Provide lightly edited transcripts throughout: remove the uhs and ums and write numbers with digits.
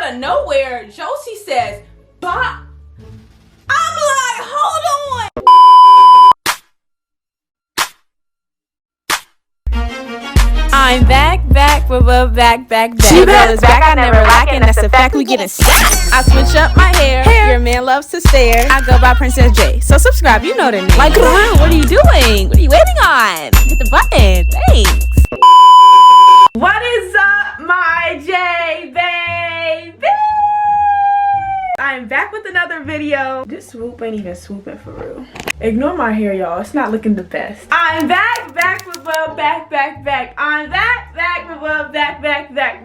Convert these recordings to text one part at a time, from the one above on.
out of nowhere, Josie says, "Bah." I'm like, hold on. I'm back, back. She girl is back, I never lacking. That's a fact, we getting stacked. I switch up my hair, your man loves to stare. I go by Princess J, so subscribe, you know the name. Like, what are you doing? What are you waiting on? Hit the button, thanks. What is up, my J baby? I'm back with another video. This swoop ain't even swooping for real. Ignore my hair, y'all. It's not looking the best. I'm back with back. I'm back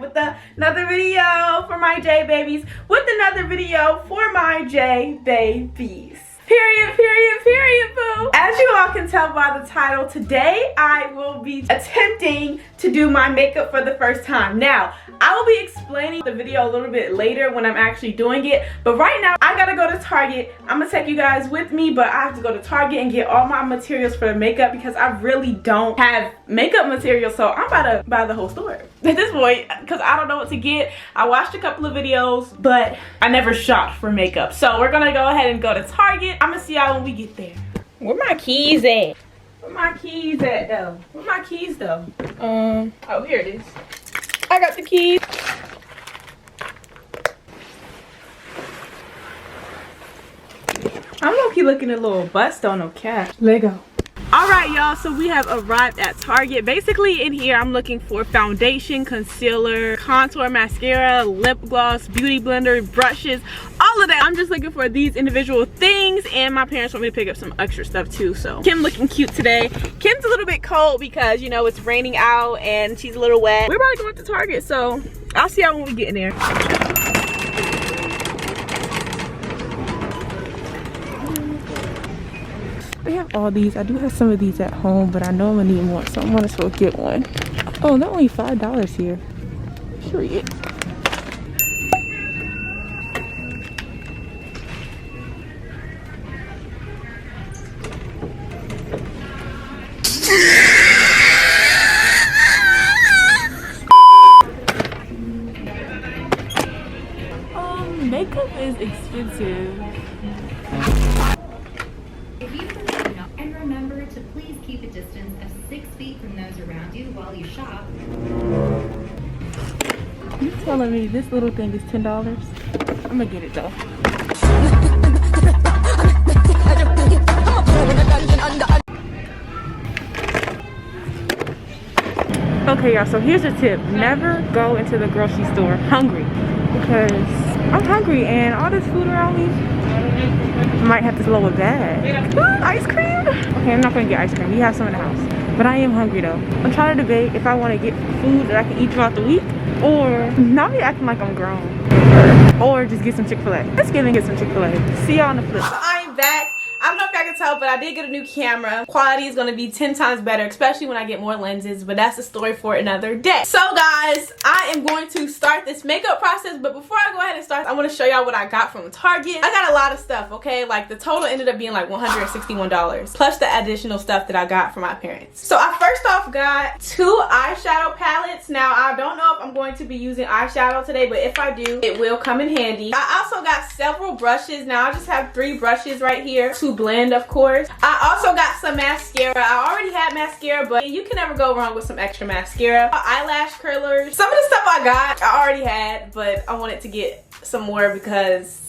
with another video for my J babies. With another video for my J babies. Period, boo. As you all can tell by the title, today I will be attempting to do my makeup for the first time. Now, I will be explaining the video a little bit later when I'm actually doing it, but right now I gotta go to Target. I'm gonna take you guys with me, but I have to go to Target and get all my materials for the makeup because I really don't have makeup materials, so I'm about to buy the whole store at this point because I don't know what to get. I watched a couple of videos, but I never shopped for makeup, so we're gonna go ahead and go to Target. I'm gonna see y'all when we get there. Where my keys at? Where my keys at though? Where my keys though? Oh, here it is. I got the keys. I'm low-key looking a little bust on no cap. Lego. Alright y'all, so we have arrived at Target. Basically in here I'm looking for foundation, concealer, contour, mascara, lip gloss, beauty blender, brushes, all of that. I'm just looking for these individual things, and my parents want me to pick up some extra stuff too. So Kim looking cute today. Kim's a little bit cold because, you know, it's raining out and she's a little wet. We're probably going to Target, so I'll see y'all when we get in there. They have all these. I do have some of these at home, but I know I'm gonna need more, so I'm gonna still get one. Oh, they're only $5 here. Period. Makeup is expensive. And remember to please keep a distance of 6 feet from those around you while you shop. You telling me this little thing is $10? I'm gonna get it though. Okay y'all, so here's a tip. Never go into the grocery store hungry, because I'm hungry and all this food around me, might have to blow a bag. Ooh, ice cream? Okay, I'm not gonna get ice cream. We have some in the house. But I am hungry though. I'm trying to debate if I want to get food that I can eat throughout the week, or not be acting like I'm grown, or just get some Chick-fil-A. Let's get some Chick-fil-A. See y'all on the flip. So I'm back. I don't know if I can tell, but I did get a new camera. Quality is gonna be 10 times better, especially when I get more lenses, but that's a story for another day. So guys, I am going to start this makeup process, but before I go ahead and start, I wanna show y'all what I got from Target. I got a lot of stuff, okay? Like the total ended up being like $161, plus the additional stuff that I got from my parents. So I first off got 2 eyeshadow palettes. Now, I don't know if I'm going to be using eyeshadow today, but if I do, it will come in handy. I also got several brushes. Now, I just have 3 brushes right here to blend, of course. I also got some mascara. I already had mascara, but you can never go wrong with some extra mascara. Eyelash curlers. Some of the stuff I got, I already had, but I wanted to get some more because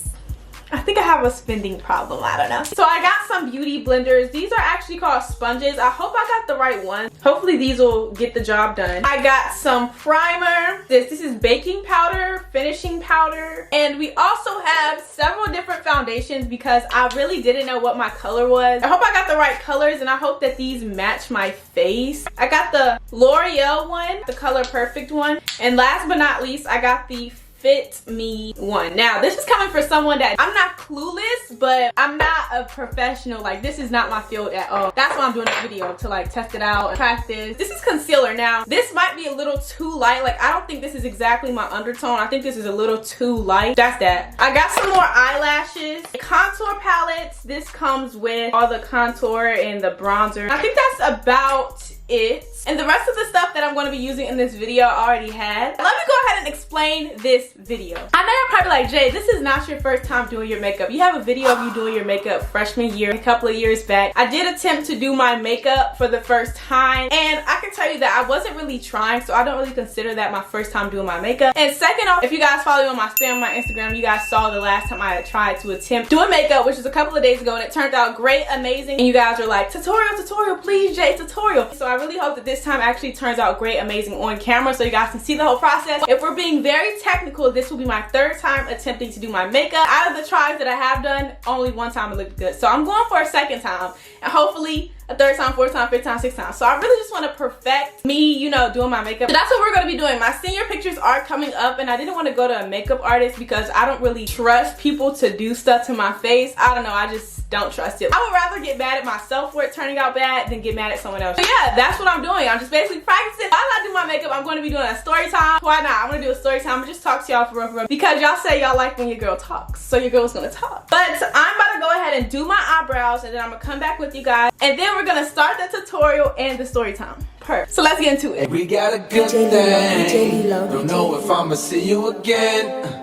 I think I have a spending problem. I don't know. So I got some beauty blenders. These are actually called sponges. I hope I got the right one. Hopefully these will get the job done. I got some primer. This is baking powder, finishing powder, and we also have several different foundations because I really didn't know what my color was. I hope I got the right colors, and I hope that these match my face. I got the L'Oreal one, the Color Perfect one, and last but not least, I got the Fit Me one. Now, this is coming for someone that I'm not clueless, but I'm not a professional. Like, this is not my field at all. That's why I'm doing this video, to like test it out and practice. This is concealer. Now, this might be a little too light. Like, I don't think this is exactly my undertone. I think this is a little too light. That's that. I got some more eyelashes. Contour palettes. This comes with all the contour and the bronzer. I think that's about it. And the rest of the stuff that I'm going to be using in this video I already had. Let me go ahead and explain this video. I know you're probably like, Jay, this is not your first time doing your makeup. You have a video of you doing your makeup freshman year, a couple of years back. I did attempt to do my makeup for the first time, and I can tell you that I wasn't really trying, so I don't really consider that my first time doing my makeup. And second off, if you guys follow me on my spam, my Instagram, you guys saw the last time I had tried to attempt doing makeup, which was a couple of days ago, and it turned out great, amazing. And you guys were like, tutorial, please, Jay, tutorial. So I really hope that this time actually turns out great, amazing on camera, so you guys can see the whole process. If we're being very technical, this will be my third time attempting to do my makeup. Out of the tries that I have done, only one time it looked good. So I'm going for a second time, and hopefully a third time, fourth time, fifth time, sixth time. So I really just want to perfect me, you know, doing my makeup. So that's what we're going to be doing. My senior pictures are coming up, and I didn't want to go to a makeup artist because I don't really trust people to do stuff to my face. I don't know, I just don't trust it. I would rather get mad at myself for it turning out bad than get mad at someone else. So yeah, that's what I'm doing. I'm just basically practicing. While I do my makeup, I'm going to be doing a story time. Why not? I'm going to do a story time and just talk to y'all for real, because y'all say y'all like when your girl talks. So your girl's going to talk. But I'm about to go ahead and do my eyebrows, and then I'm going to come back with you guys, and then we're going to start the tutorial and the story time. Perfect. So let's get into it. We got a good thing. Don't know if I'ma see you again.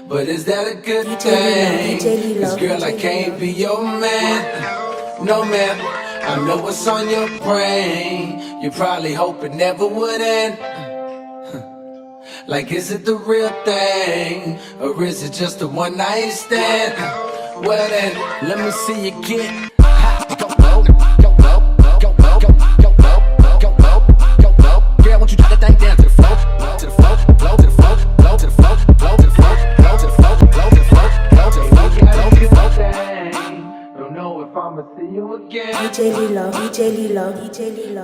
But is that a good thing? Cause girl, I can't be your man. No man, I know what's on your brain. You probably hope it never would end. Like, is it the real thing? Or is it just a one night stand? Well then, let me see you get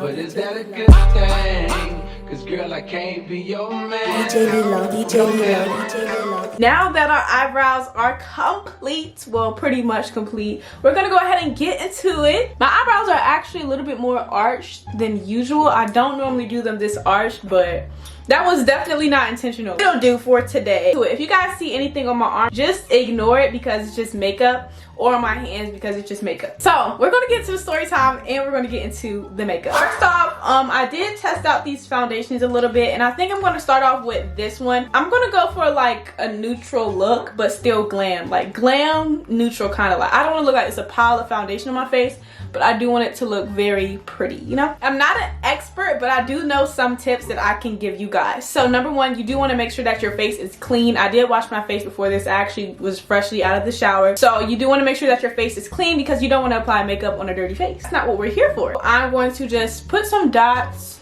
But is that a good thing? Cause girl, I can't be your man. Now that our eyebrows are complete, well, pretty much complete, we're gonna go ahead and get into it. My eyebrows are actually a little bit more arched than usual. I don't normally do them this arched, but that was definitely not intentional. It'll do for today. If you guys see anything on my arm, just ignore it because it's just makeup, or on my hands because it's just makeup. So we're gonna get into the story time, and we're gonna get into the makeup. First off, I did test out these foundations a little bit, and I think I'm gonna start off with this one. I'm gonna go for like a neutral look, but still glam. Like glam, neutral kind of like. I don't wanna look like it's a pile of foundation on my face, but I do want it to look very pretty, you know? I'm not an expert, but I do know some tips that I can give you guys. So number one, you do wanna make sure that your face is clean. I did wash my face before this. I actually was freshly out of the shower. So you do wanna make sure that your face is clean because you don't wanna apply makeup on a dirty face. That's not what we're here for. I'm going to just put some dots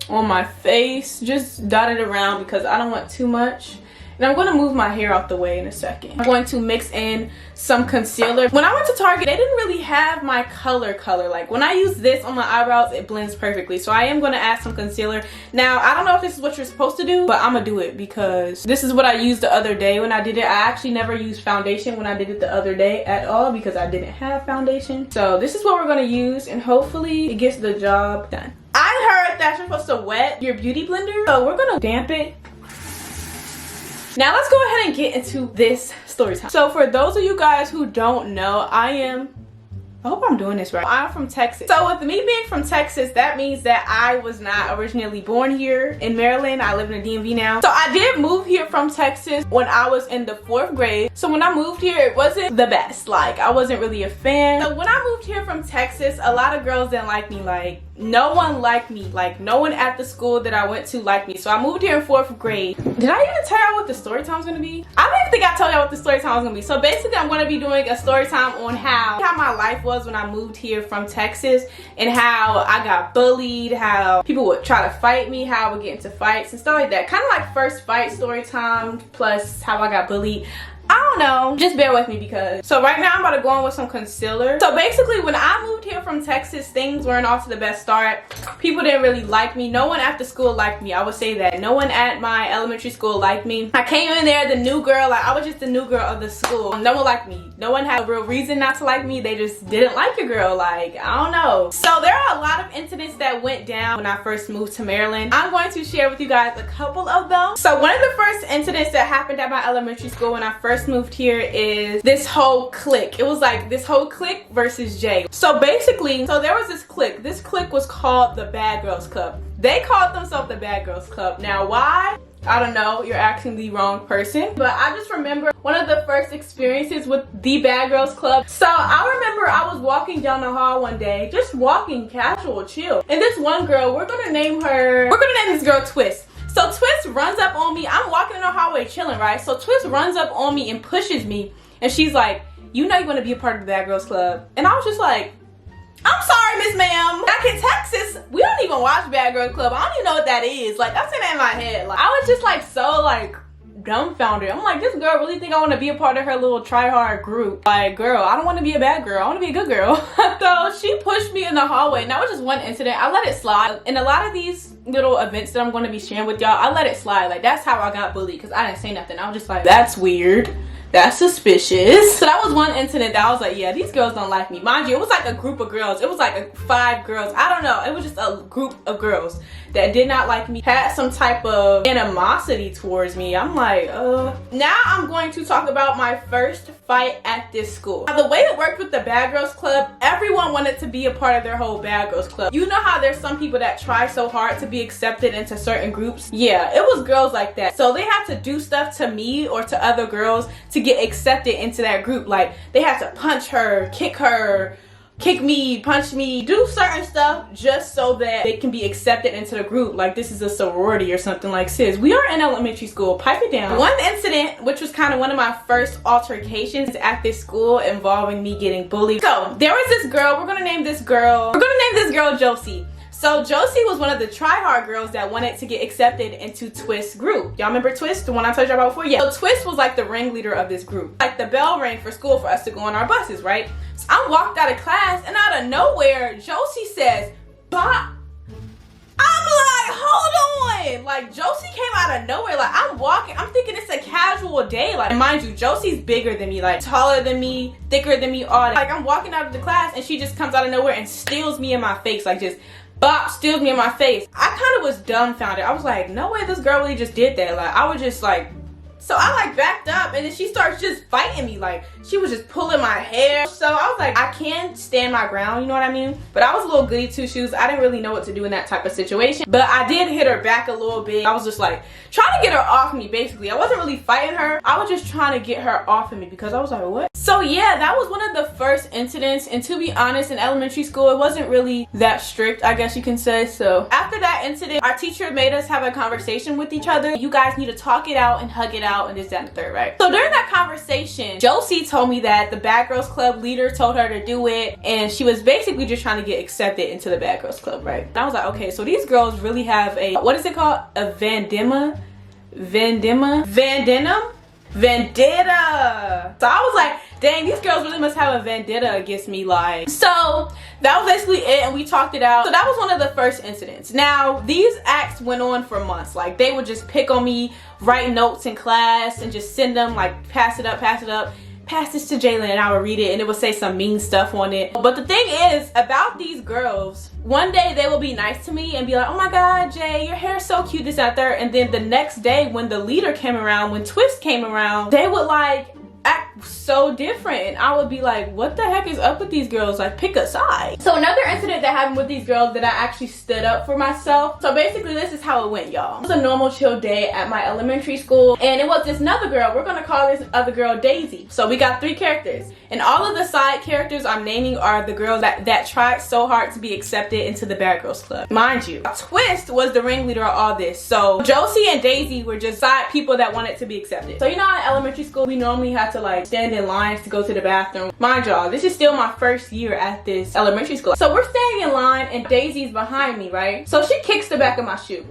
on my face. Just dot it around because I don't want too much. And I'm going to move my hair out the way in a second. I'm going to mix in some concealer. When I went to Target, they didn't really have my color. Like when I use this on my eyebrows, it blends perfectly. So I am going to add some concealer. Now, I don't know if this is what you're supposed to do, but I'm going to do it because this is what I used the other day when I did it. I actually never used foundation when I did it the other day at all because I didn't have foundation. So this is what we're going to use, and hopefully it gets the job done. I heard that you're supposed to wet your beauty blender, so we're going to damp it. Now let's go ahead and get into this story time. So for those of you guys who don't know, I hope I'm doing this right. I'm from Texas. So with me being from Texas, that means that I was not originally born here in Maryland. I live in the DMV now. So I did move here from Texas when I was in the 4th grade. So when I moved here, it wasn't the best. Like, I wasn't really a fan. So when I moved here from Texas, a lot of girls didn't like me. Like, no one liked me. Like, no one at the school that I went to liked me. So I moved here in 4th grade. Did I even tell y'all what the story time was gonna be? I don't even think I told y'all what the story time was gonna be. So basically, I'm gonna be doing a story time on how my life was when I moved here from Texas, and how I got bullied, how people would try to fight me, how I would get into fights and stuff like that. Kind of like first fight story time plus how I got bullied. I don't know, just bear with me because. So right now I'm about to go on with some concealer. So basically when I moved here from Texas, things weren't off to the best start. People didn't really like me. No one after school liked me, I would say that. No one at my elementary school liked me. I came in there, the new girl, like I was just the new girl of the school. No one liked me. No one had a real reason not to like me. They just didn't like your girl, like, I don't know. So there are a lot of incidents that went down when I first moved to Maryland. I'm going to share with you guys a couple of them. So one of the first incidents that happened at my elementary school when I first first moved here is this whole clique. It was like this whole clique versus Jay. So basically, there was this clique. This clique was called the Bad Girls Club. They called themselves the Bad Girls Club. Now why? I don't know, you're asking the wrong person. But I just remember one of the first experiences with the Bad Girls Club. So I remember I was walking down the hall one day, just walking casual, chill. And this one girl, we're gonna name this girl Twist. So Twist runs up on me. I'm walking in the hallway chilling, right? So Twist runs up on me and pushes me. And she's like, you know you want to be a part of the Bad Girls Club. And I was just like, I'm sorry, Miss Ma'am. Back in Texas, we don't even watch Bad Girls Club. I don't even know what that is. Like, I'm saying that in my head. Like, I was just like so like dumbfounded. I'm like, this girl really think I want to be a part of her little try-hard group. Like, girl, I don't want to be a bad girl. I want to be a good girl. So she pushed me in the hallway. And that was just one incident. I let it slide. And a lot of these little events that I'm going to be sharing with y'all, I let it slide. Like, that's how I got bullied, because I didn't say nothing. I was just like, that's weird. That's suspicious. So that was one incident that I was like, yeah, these girls don't like me. Mind you, it was like a group of girls. It was like 5 girls. I don't know. It was just a group of girls that did not like me, had some type of animosity towards me. I'm like, Now I'm going to talk about my first fight at this school. Now, the way it worked with the Bad Girls Club, everyone wanted to be a part of their whole Bad Girls Club. You know how there's some people that try so hard to be accepted into certain groups? Yeah, it was girls like that. So they had to do stuff to me or to other girls to get accepted into that group. Like, they had to punch her, kick me, punch me, do certain stuff just so that they can be accepted into the group. Like, this is a sorority or something. Like, sis, we are in elementary school, pipe it down. One incident, which was kind of one of my first altercations at this school, involving me getting bullied. So there was this girl, we're gonna name this girl Josie. So Josie was one of the try-hard girls that wanted to get accepted into Twist's group. Y'all remember Twist, the one I told y'all about before? Yeah. So Twist was like the ringleader of this group. Like, the bell rang for school for us to go on our buses, right? So I walked out of class, and out of nowhere, Josie says, "Bop." I'm like, hold on. Like, Josie came out of nowhere. Like, I'm walking, I'm thinking it's a casual day. Like, mind you, Josie's bigger than me, like taller than me, thicker than me, all that. Like, I'm walking out of the class, and she just comes out of nowhere and steals me in my face. Like, just bop, steals me in my face. I kind of was dumbfounded. I was like, no way this girl really just did that. Like, I was just like, so I like backed up, and then she starts just fighting me. Like, she was just pulling my hair. So I was like, I can stand my ground, you know what I mean? But I was a little goody two shoes. I didn't really know what to do in that type of situation. But I did hit her back a little bit. I was just like trying to get her off me, basically. I wasn't really fighting her. I was just trying to get her off of me, because I was like, what? So yeah, that was one of the first incidents. And to be honest, in elementary school, it wasn't really that strict, I guess you can say. So after that incident, our teacher made us have a conversation with each other. You guys need to talk it out and hug it out and this, that, and the third, right? So during that conversation, Josie told me that the Bad Girls Club leader told her to do it, and she was basically just trying to get accepted into the Bad Girls Club, right? And I was like, okay, so these girls really have a, what is it called? A vendetta. So I was like, dang, these girls really must have a vendetta against me. Like, so that was basically it, and we talked it out. So that was one of the first incidents. Now, these acts went on for months. Like, they would just pick on me, write notes in class, and just send them, like, pass it up, pass this to Jalen, and I would read it, and it would say some mean stuff on it. But the thing is about these girls, one day they will be nice to me and be like, oh my god, Jay, your hair's so cute, this, that, there. And then the next day, when the leader came around, when Twist came around, they would like act so different, and I would be like, what the heck is up with these girls? Like, pick a side. So another incident that happened with these girls that I actually stood up for myself. So basically, this is how it went, y'all. It was a normal chill day at my elementary school, and it was this another girl. We're gonna call this other girl Daisy. So we got 3 characters, and all of the side characters I'm naming are the girls that tried so hard to be accepted into the Bad Girls Club. Mind you, Twist was the ringleader of all this. So Josie and Daisy were just side people that wanted to be accepted. So you know, in elementary school, we normally had to like stand in lines to go to the bathroom. Mind y'all, this is still my first year at this elementary school. So we're standing in line, and Daisy's behind me, right? So she kicks the back of my shoe.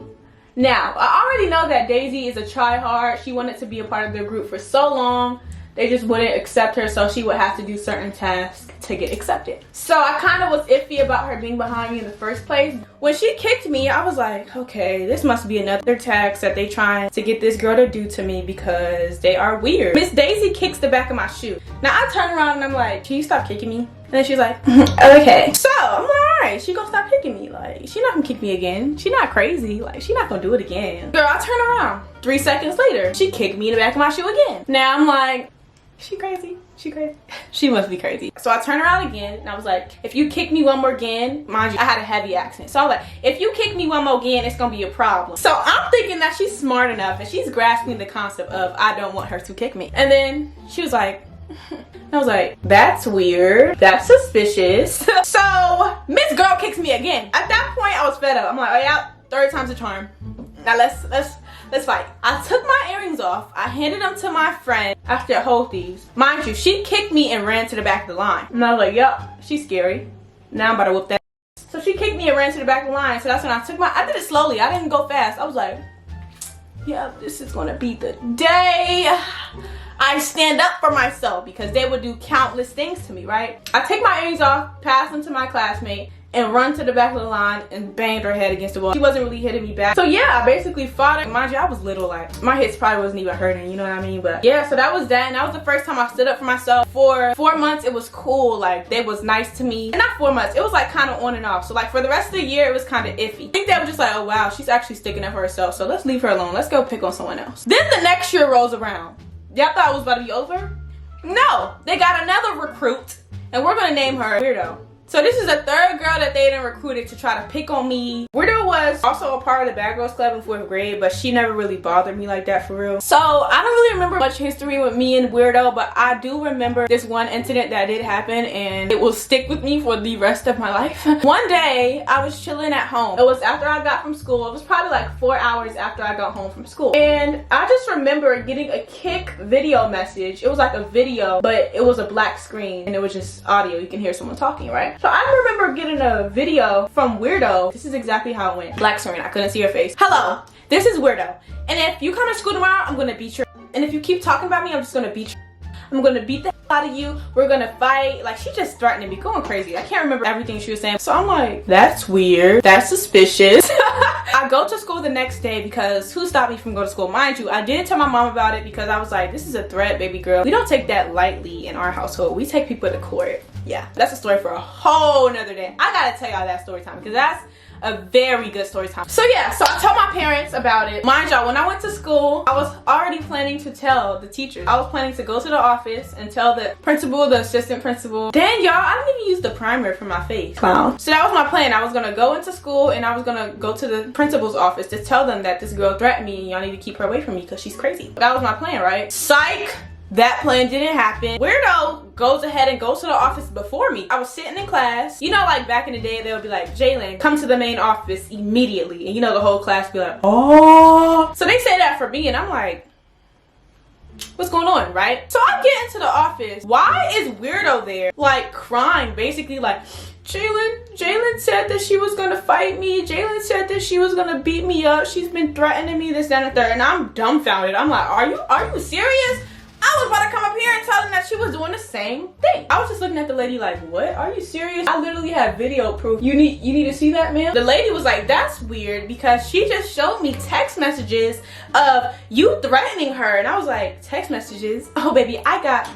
Now, I already know that Daisy is a try-hard. She wanted to be a part of their group for so long. They just wouldn't accept her, so she would have to do certain tasks to get accepted. So I kind of was iffy about her being behind me in the first place. When she kicked me, I was like, okay, this must be another task that they trying to get this girl to do to me, because they are weird. Miss Daisy kicks the back of my shoe. Now I turn around and I'm like, can you stop kicking me? And then she's like, okay. So I'm like, all right, she gonna stop kicking me. Like, she not gonna kick me again. She not crazy. Like, she not gonna do it again. Girl, I turn around. 3 seconds later, she kicked me in the back of my shoe again. Now I'm like, She crazy. She crazy. She must be crazy. So I turned around again and I was like, if you kick me one more again, mind you, I had a heavy accent. So I was like, if you kick me one more again, it's gonna be a problem. So I'm thinking that she's smart enough and she's grasping the concept of I don't want her to kick me. And then she was like, I was like, that's weird. That's suspicious. So Miss Girl kicks me again. At that point, I was fed up. I'm like, oh yeah, third time's a charm. Now let's fight. I took my earrings off. I handed them to my friend after a Whole Thieves. Mind you, she kicked me and ran to the back of the line. And I was like, yep, she's scary. Now I'm about to whoop that. So she kicked me and ran to the back of the line. So that's when I did it slowly. I didn't go fast. I was like, yeah, this is gonna be the day I stand up for myself, because they would do countless things to me, right? I take my earrings off, pass them to my classmate, and run to the back of the line and banged her head against the wall. She wasn't really hitting me back. So yeah, I basically fought her. Mind you, I was little, like my hits probably wasn't even hurting, you know what I mean? But yeah, so that was that, and that was the first time I stood up for myself. For 4 months, it was cool. Like, they was nice to me. And not 4 months, it was like kind of on and off. So like for the rest of the year, it was kind of iffy. I think they were just like, oh wow, she's actually sticking up for herself, so let's leave her alone. Let's go pick on someone else. Then the next year rolls around. Y'all thought it was about to be over? No, they got another recruit, and we're gonna name her Weirdo. So this is the third girl that they done recruited to try to pick on me. Weirdo was also a part of the Bad Girls Club in 4th grade, but she never really bothered me like that for real. So I don't really remember much history with me and Weirdo, but I do remember this one incident that did happen, and it will stick with me for the rest of my life. One day, I was chilling at home. It was after I got from school. It was probably like 4 hours after I got home from school. And I just remember getting a Kik video message. It was like a video, but it was a black screen, and it was just audio. You can hear someone talking, right? So I remember getting a video from Weirdo. This is exactly how it went. Black screen, I couldn't see her face. Hello, this is Weirdo. And if you come to school tomorrow, I'm gonna beat your. And if you keep talking about me, I'm just gonna beat you. I'm gonna beat the hell out of you. We're gonna fight. Like, she just threatening me, going crazy. I can't remember everything she was saying. So I'm like, that's weird. That's suspicious. I go to school the next day because who stopped me from going to school? Mind you, I did tell my mom about it because I was like, this is a threat, baby girl. We don't take that lightly in our household. We take people to court. Yeah, that's a story for a whole nother day. I gotta tell y'all that story time because that's a very good story time. So yeah, so I told my parents about it. Mind y'all, when I went to school, I was already planning to tell the teachers. I was planning to go to the office and tell the principal, the assistant principal. Then y'all, I didn't even use the primer for my face. Clown. So that was my plan. I was gonna go into school and I was gonna go to the principal's office to tell them that this girl threatened me and y'all need to keep her away from me because she's crazy. That was my plan, right? Psych! That plan didn't happen. Weirdo goes ahead and goes to the office before me. I was sitting in class. You know, like back in the day, they would be like, Jalen, come to the main office immediately. And you know, the whole class would be like, oh. So they say that for me, and I'm like, what's going on, right? So I get into the office. Why is Weirdo there? Like, crying, basically like, Jalen said that she was gonna fight me. Jalen said that she was gonna beat me up. She's been threatening me, this, that, and the third. And I'm dumbfounded. I'm like, are you serious? I was about to come up here and tell them that she was doing the same thing. I was just looking at the lady like, what? Are you serious? I literally have video proof. You need to see that, ma'am? The lady was like, that's weird because she just showed me text messages of you threatening her. And I was like, text messages? Oh, baby, I got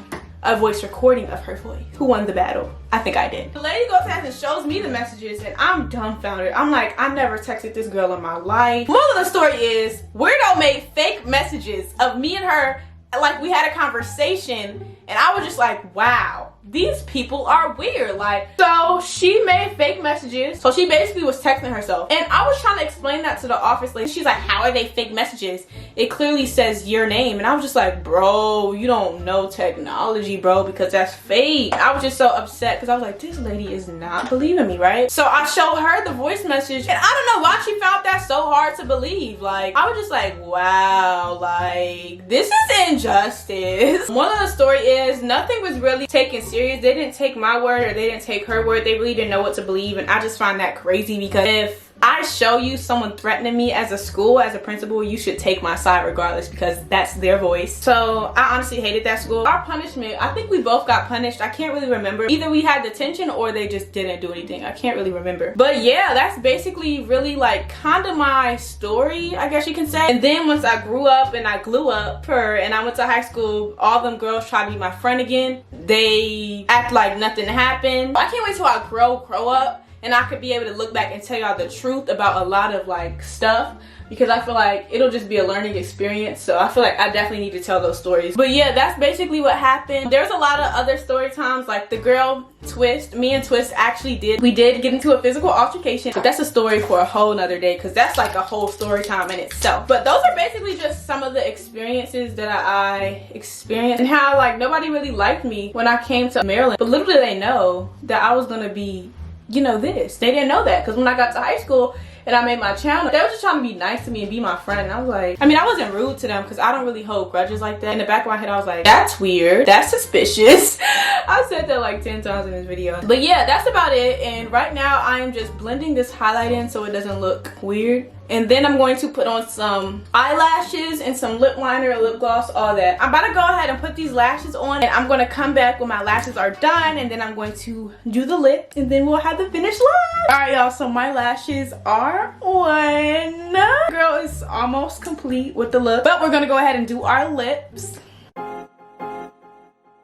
a voice recording of her voice. Who won the battle? I think I did. The lady goes ahead and shows me the messages and I'm dumbfounded. I'm like, I never texted this girl in my life. Moral of the story is, Weirdo made fake messages of me and her. Like, we had a conversation and I was just like, wow, these people are weird. Like, so she made fake messages. So she basically was texting herself. And I was trying to explain that to the office lady. She's like, how are they fake messages? It clearly says your name. And I was just like, bro, you don't know technology, bro, because that's fake. I was just so upset because I was like, this lady is not believing me, right? So I showed her the voice message and I don't know why she found that so hard to believe. Like, I was just like, wow, like, this is injustice. One of the story is nothing was really taken serious. They didn't take my word or they didn't take her word. They really didn't know what to believe, and I just find that crazy because if I show you someone threatening me as a school, as a principal, you should take my side regardless because that's their voice. So I honestly hated that school. Our punishment, I think we both got punished. I can't really remember. Either we had detention or they just didn't do anything. I can't really remember. But yeah, that's basically really like kind of my story, I guess you can say. And then once I grew up and I glue up and I went to high school, all them girls try to be my friend again. They act like nothing happened. I can't wait till I grow up and I could be able to look back and tell y'all the truth about a lot of like stuff, because I feel like it'll just be a learning experience. So I feel like I definitely need to tell those stories. But yeah, that's basically what happened. There's a lot of other story times, like the girl Twist, me and Twist actually did get into a physical altercation, but that's a story for a whole nother day, because that's like a whole story time in itself. But those are basically just some of the experiences that I experienced, and how like nobody really liked me when I came to Maryland. But little did they know that I was gonna be, you know, this. They didn't know that, because when I got to high school and I made my channel, they were just trying to be nice to me and be my friend. And I was like, I mean, I wasn't rude to them because I don't really hold grudges like that. In the back of my head, I was like, that's weird, that's suspicious. I said that like 10 times in this video. But yeah, that's about it. And right now I am just blending this highlight in so it doesn't look weird. And then I'm going to put on some eyelashes and some lip liner, lip gloss, all that. I'm about to go ahead and put these lashes on, and I'm going to come back when my lashes are done, and then I'm going to do the lip, and then we'll have the finished look. Alright y'all, so my lashes are on. Girl is almost complete with the look, but we're going to go ahead and do our lips.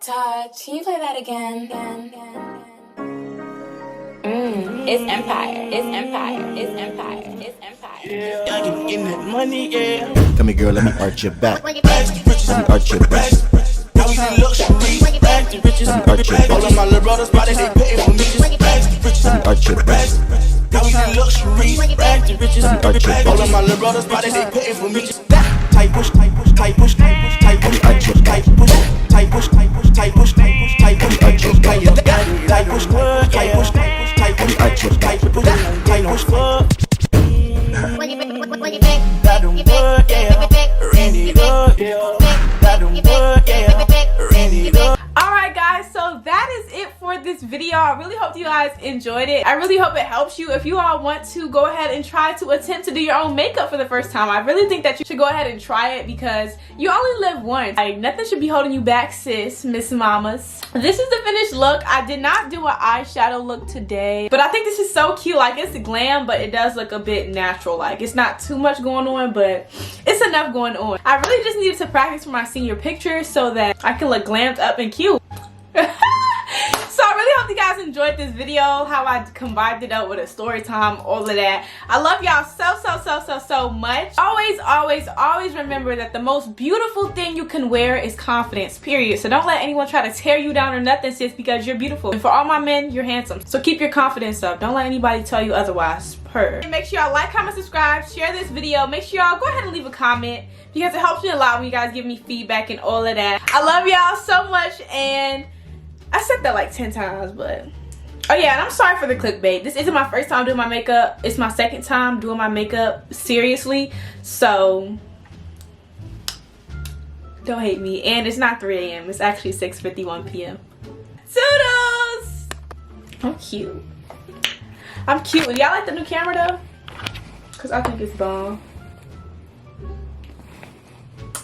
Todd, can you play that again? It's empire. It's empire. It's empire. It's empire. Yeah, I can get that money, yeah. Come here, girl, let me arch your back. Let me arch your back. Let me arch your back. All of my little brothers, body, they paying for me. Let me arch your back. Luxury, back to riches. All of my little brothers, body, they paying for me. Tight push, tight push, tight push, tight push, tight push, tight push, tight push, tight push, tight push, tight push, tight push, tight push, tight push, tight push, tight push, tight push, tight push, tight push, tight push, that don't work, yeah. Randy, yeah. That don't work, yeah. Randy, Alright guys, so that is it for this video. I really hope you guys enjoyed it. I really hope it helps you. If you all want to go ahead and try to attempt to do your own makeup for the first time, I really think that you should go ahead and try it, because you only live once. Like, nothing should be holding you back, sis, Miss Mamas. This is the finished look. I did not do an eyeshadow look today, but I think this is so cute. Like, it's glam, but it does look a bit natural. Like, it's not too much going on, but it's enough going on. I really just needed to practice for my senior picture so that I can look glammed up and cute. So I really hope you guys enjoyed this video, how I combined it up with a story time, all of that. I love y'all so much. Always remember that the most beautiful thing you can wear is confidence, period. So don't let anyone try to tear you down or nothing, sis, because you're beautiful. And for all my men, you're handsome. So keep your confidence up. Don't let anybody tell you otherwise. And make sure y'all like, comment, subscribe, share this video. Make sure y'all go ahead and leave a comment, because it helps me a lot when you guys give me feedback and all of that. I love y'all so much, and I said that like 10 times, but oh yeah, and I'm sorry for the clickbait. This isn't my first time doing my makeup. It's my second time doing my makeup seriously, so don't hate me. And it's not 3 a.m. It's actually 6:51 p.m. Toodles! I'm cute. I'm cute. Do y'all like the new camera though? Because I think it's bomb.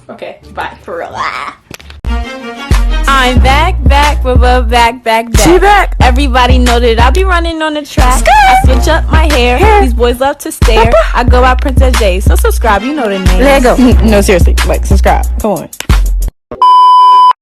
Okay, bye. For real. I'm back. She back. Everybody know that I be running on the track. I switch up my hair. These boys love to stare. I go by Princess J. So subscribe, you know the name. Let go. No, seriously, like, subscribe. Come on.